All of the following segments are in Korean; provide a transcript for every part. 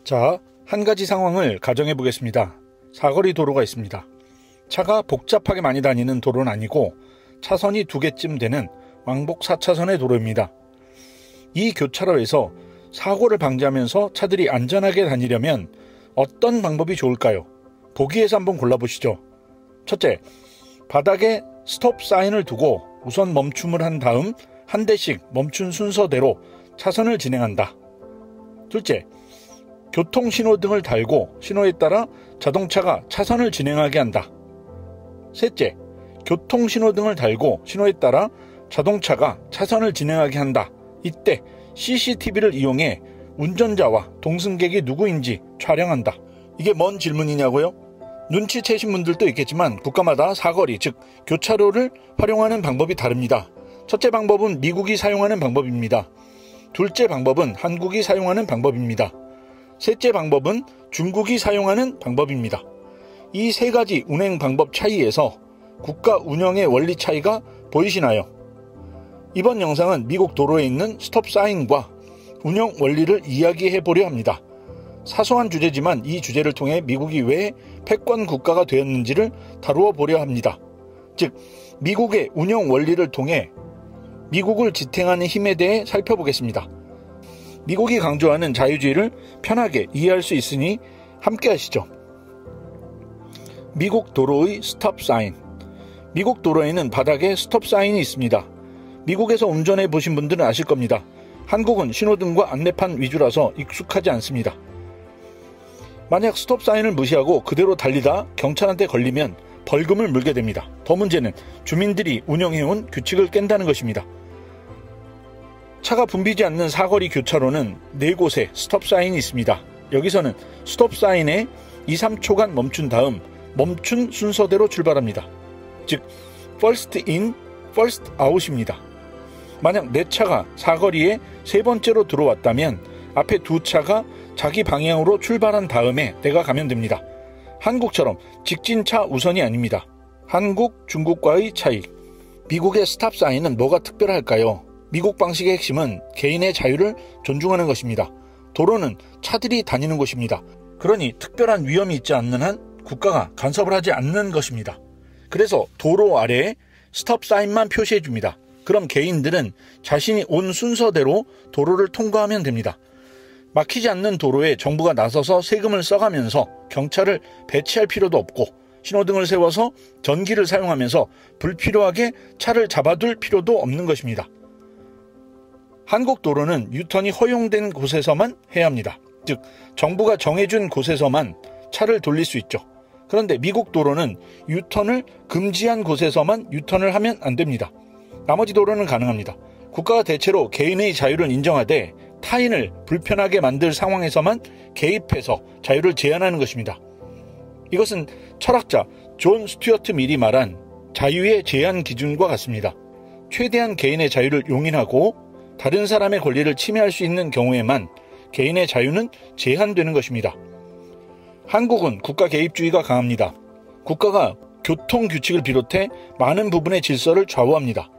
자, 한 가지 상황을 가정해 보겠습니다. 사거리 도로가 있습니다. 차가 복잡하게 많이 다니는 도로는 아니고 차선이 2개쯤 되는 왕복 4차선의 도로입니다. 이 교차로에서 사고를 방지하면서 차들이 안전하게 다니려면 어떤 방법이 좋을까요? 보기에서 한번 골라보시죠. 첫째, 바닥에 스톱 사인을 두고 우선 멈춤을 한 다음 한 대씩 멈춘 순서대로 차선을 진행한다. 둘째, 교통신호등을 달고 신호에 따라 자동차가 차선을 진행하게 한다. 셋째, 교통신호등을 달고 신호에 따라 자동차가 차선을 진행하게 한다. 이때 CCTV를 이용해 운전자와 동승객이 누구인지 촬영한다. 이게 뭔 질문이냐고요? 눈치채신 분들도 있겠지만 국가마다 사거리, 즉 교차로를 활용하는 방법이 다릅니다. 첫째 방법은 미국이 사용하는 방법입니다. 둘째 방법은 한국이 사용하는 방법입니다. 셋째 방법은 중국이 사용하는 방법입니다. 이 세 가지 운행 방법 차이에서 국가 운영의 원리 차이가 보이시나요? 이번 영상은 미국 도로에 있는 스톱 사인과 운영 원리를 이야기해 보려 합니다. 사소한 주제지만 이 주제를 통해 미국이 왜 패권 국가가 되었는지를 다루어 보려 합니다. 즉, 미국의 운영 원리를 통해 미국을 지탱하는 힘에 대해 살펴보겠습니다. 미국이 강조하는 자유주의를 편하게 이해할 수 있으니 함께 하시죠. 미국 도로의 스톱 사인. 미국 도로에는 바닥에 스톱 사인이 있습니다. 미국에서 운전해 보신 분들은 아실 겁니다. 한국은 신호등과 안내판 위주라서 익숙하지 않습니다. 만약 스톱 사인을 무시하고 그대로 달리다 경찰한테 걸리면 벌금을 물게 됩니다. 더 문제는 주민들이 운영해온 규칙을 깬다는 것입니다. 차가 붐비지 않는 사거리 교차로는 4곳에 스톱 사인이 있습니다. 여기서는 스톱 사인에 2-3초간 멈춘 다음 멈춘 순서대로 출발합니다. 즉, first in, first out입니다. 만약 내 차가 사거리에 3번째로 들어왔다면 앞에 2차가 자기 방향으로 출발한 다음에 내가 가면 됩니다. 한국처럼 직진차 우선이 아닙니다. 한국, 중국과의 차이. 미국의 스탑 사인은 뭐가 특별할까요? 미국 방식의 핵심은 개인의 자유를 존중하는 것입니다. 도로는 차들이 다니는 곳입니다. 그러니 특별한 위험이 있지 않는 한 국가가 간섭을 하지 않는 것입니다. 그래서 도로 아래에 스톱 사인만 표시해 줍니다. 그럼 개인들은 자신이 온 순서대로 도로를 통과하면 됩니다. 막히지 않는 도로에 정부가 나서서 세금을 써가면서 경찰을 배치할 필요도 없고 신호등을 세워서 전기를 사용하면서 불필요하게 차를 잡아둘 필요도 없는 것입니다. 한국 도로는 유턴이 허용된 곳에서만 해야 합니다. 즉, 정부가 정해준 곳에서만 차를 돌릴 수 있죠. 그런데 미국 도로는 유턴을 금지한 곳에서만 유턴을 하면 안 됩니다. 나머지 도로는 가능합니다. 국가가 대체로 개인의 자유를 인정하되 타인을 불편하게 만들 상황에서만 개입해서 자유를 제한하는 것입니다. 이것은 철학자 존 스튜어트 밀이 말한 자유의 제한 기준과 같습니다. 최대한 개인의 자유를 용인하고 다른 사람의 권리를 침해할 수 있는 경우에만 개인의 자유는 제한되는 것입니다. 한국은 국가 개입주의가 강합니다. 국가가 교통 규칙을 비롯해 많은 부분의 질서를 좌우합니다.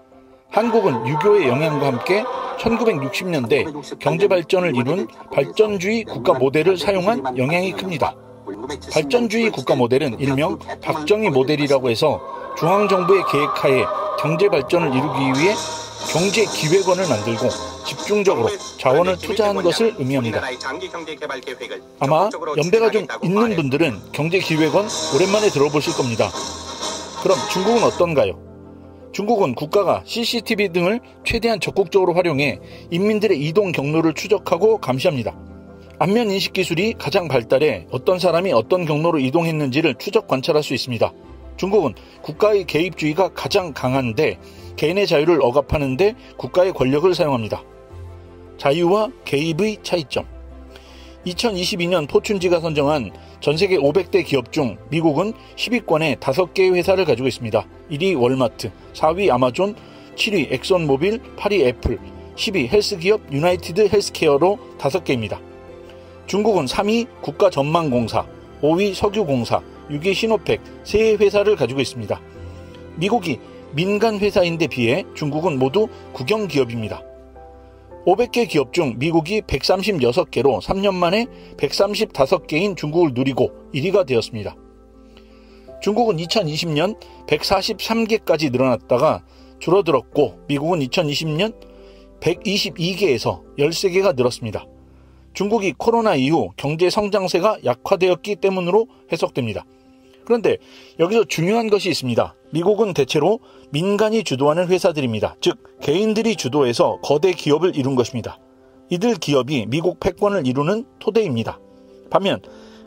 한국은 유교의 영향과 함께 1960년대 경제 발전을 이룬 발전주의 국가 모델을 사용한 영향이 큽니다. 발전주의 국가 모델은 일명 박정희 모델이라고 해서 중앙정부의 계획하에 경제 발전을 이루기 위해 경제기획원을 만들고 집중적으로 자원을 투자한 것을 의미합니다. 아마 연배가 좀 있는 분들은 경제기획원 오랜만에 들어보실 겁니다. 그럼 중국은 어떤가요? 중국은 국가가 CCTV 등을 최대한 적극적으로 활용해 인민들의 이동 경로를 추적하고 감시합니다. 안면 인식 기술이 가장 발달해 어떤 사람이 어떤 경로로 이동했는지를 추적 관찰할 수 있습니다. 중국은 국가의 개입주의가 가장 강한데 개인의 자유를 억압하는데 국가의 권력을 사용합니다. 자유와 개입의 차이점. 2022년 포춘지가 선정한 전세계 500대 기업 중 미국은 10위권에 5개의 회사를 가지고 있습니다. 1위 월마트, 4위 아마존, 7위 엑손모빌, 8위 애플, 10위 헬스기업 유나이티드 헬스케어로 5개입니다. 중국은 3위 국가전망공사, 5위 석유공사, 6위 시노팩 3회사를 가지고 있습니다. 미국이 민간 회사인데 비해 중국은 모두 국영기업입니다. 500개 기업 중 미국이 136개로 3년 만에 135개인 중국을 누리고 1위가 되었습니다. 중국은 2020년 143개까지 늘어났다가 줄어들었고 미국은 2020년 122개에서 13개가 늘었습니다. 중국이 코로나 이후 경제 성장세가 약화되었기 때문으로 해석됩니다. 그런데 여기서 중요한 것이 있습니다. 미국은 대체로 민간이 주도하는 회사들입니다. 즉 개인들이 주도해서 거대 기업을 이룬 것입니다. 이들 기업이 미국 패권을 이루는 토대입니다. 반면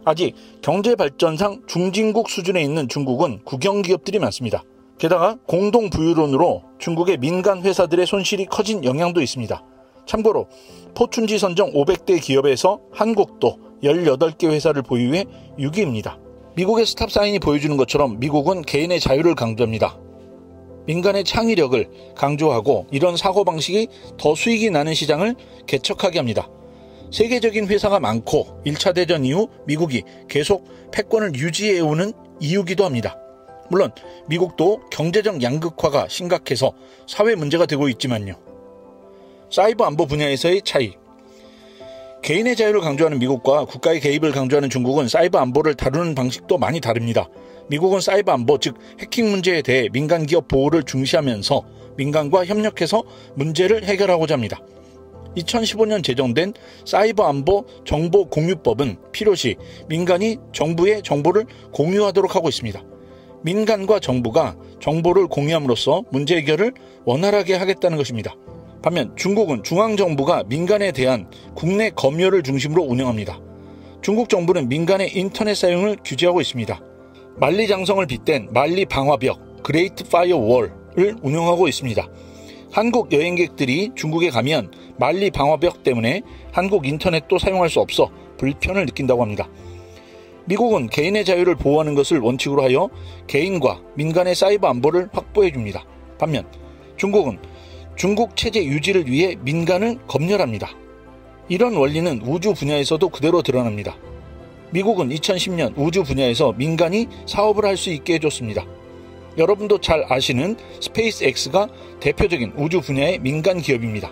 아직 경제 발전상 중진국 수준에 있는 중국은 국영기업들이 많습니다. 게다가 공동부유론으로 중국의 민간 회사들의 손실이 커진 영향도 있습니다. 참고로 포춘지 선정 500대 기업에서 한국도 18개 회사를 보유해 6위입니다. 미국의 스탑 사인이 보여주는 것처럼 미국은 개인의 자유를 강조합니다. 민간의 창의력을 강조하고 이런 사고방식이 더 수익이 나는 시장을 개척하게 합니다. 세계적인 회사가 많고 1차 대전 이후 미국이 계속 패권을 유지해오는 이유기도 합니다. 물론 미국도 경제적 양극화가 심각해서 사회 문제가 되고 있지만요. 사이버 안보 분야에서의 차이. 개인의 자유를 강조하는 미국과 국가의 개입을 강조하는 중국은 사이버 안보를 다루는 방식도 많이 다릅니다. 미국은 사이버 안보, 즉 해킹 문제에 대해 민간 기업 보호를 중시하면서 민간과 협력해서 문제를 해결하고자 합니다. 2015년 제정된 사이버 안보 정보공유법은 필요시 민간이 정부의 정보를 공유하도록 하고 있습니다. 민간과 정부가 정보를 공유함으로써 문제 해결을 원활하게 하겠다는 것입니다. 반면 중국은 중앙정부가 민간에 대한 국내 검열을 중심으로 운영합니다. 중국 정부는 민간의 인터넷 사용을 규제하고 있습니다. 만리장성을 빗댄 만리방화벽, 그레이트 파이어월을 운영하고 있습니다. 한국 여행객들이 중국에 가면 만리방화벽 때문에 한국 인터넷도 사용할 수 없어 불편을 느낀다고 합니다. 미국은 개인의 자유를 보호하는 것을 원칙으로 하여 개인과 민간의 사이버 안보를 확보해 줍니다. 반면 중국은 중국 체제 유지를 위해 민간을 검열합니다. 이런 원리는 우주 분야에서도 그대로 드러납니다. 미국은 2010년 우주 분야에서 민간이 사업을 할 수 있게 해줬습니다. 여러분도 잘 아시는 스페이스X가 대표적인 우주 분야의 민간 기업입니다.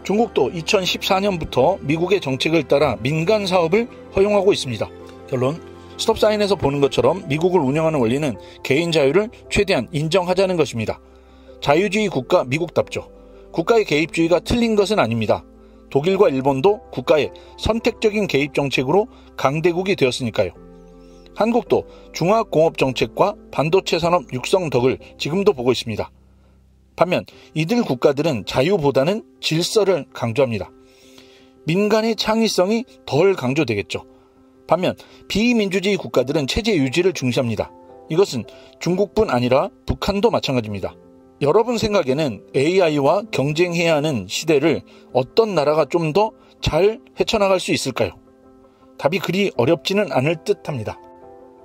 중국도 2014년부터 미국의 정책을 따라 민간 사업을 허용하고 있습니다. 결론, 스톱사인에서 보는 것처럼 미국을 운영하는 원리는 개인 자유를 최대한 인정하자는 것입니다. 자유주의 국가 미국답죠. 국가의 개입주의가 틀린 것은 아닙니다. 독일과 일본도 국가의 선택적인 개입 정책으로 강대국이 되었으니까요. 한국도 중화공업 정책과 반도체 산업 육성 덕을 지금도 보고 있습니다. 반면 이들 국가들은 자유보다는 질서를 강조합니다. 민간의 창의성이 덜 강조되겠죠. 반면 비민주주의 국가들은 체제 유지를 중시합니다. 이것은 중국뿐 아니라 북한도 마찬가지입니다. 여러분 생각에는 AI와 경쟁해야 하는 시대를 어떤 나라가 좀 더 잘 헤쳐나갈 수 있을까요? 답이 그리 어렵지는 않을 듯합니다.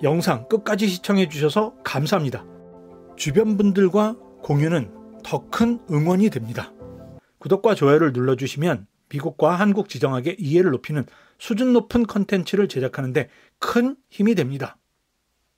영상 끝까지 시청해 주셔서 감사합니다. 주변 분들과 공유는 더 큰 응원이 됩니다. 구독과 좋아요를 눌러주시면 미국과 한국 지정학의 이해를 높이는 수준 높은 컨텐츠를 제작하는 데 큰 힘이 됩니다.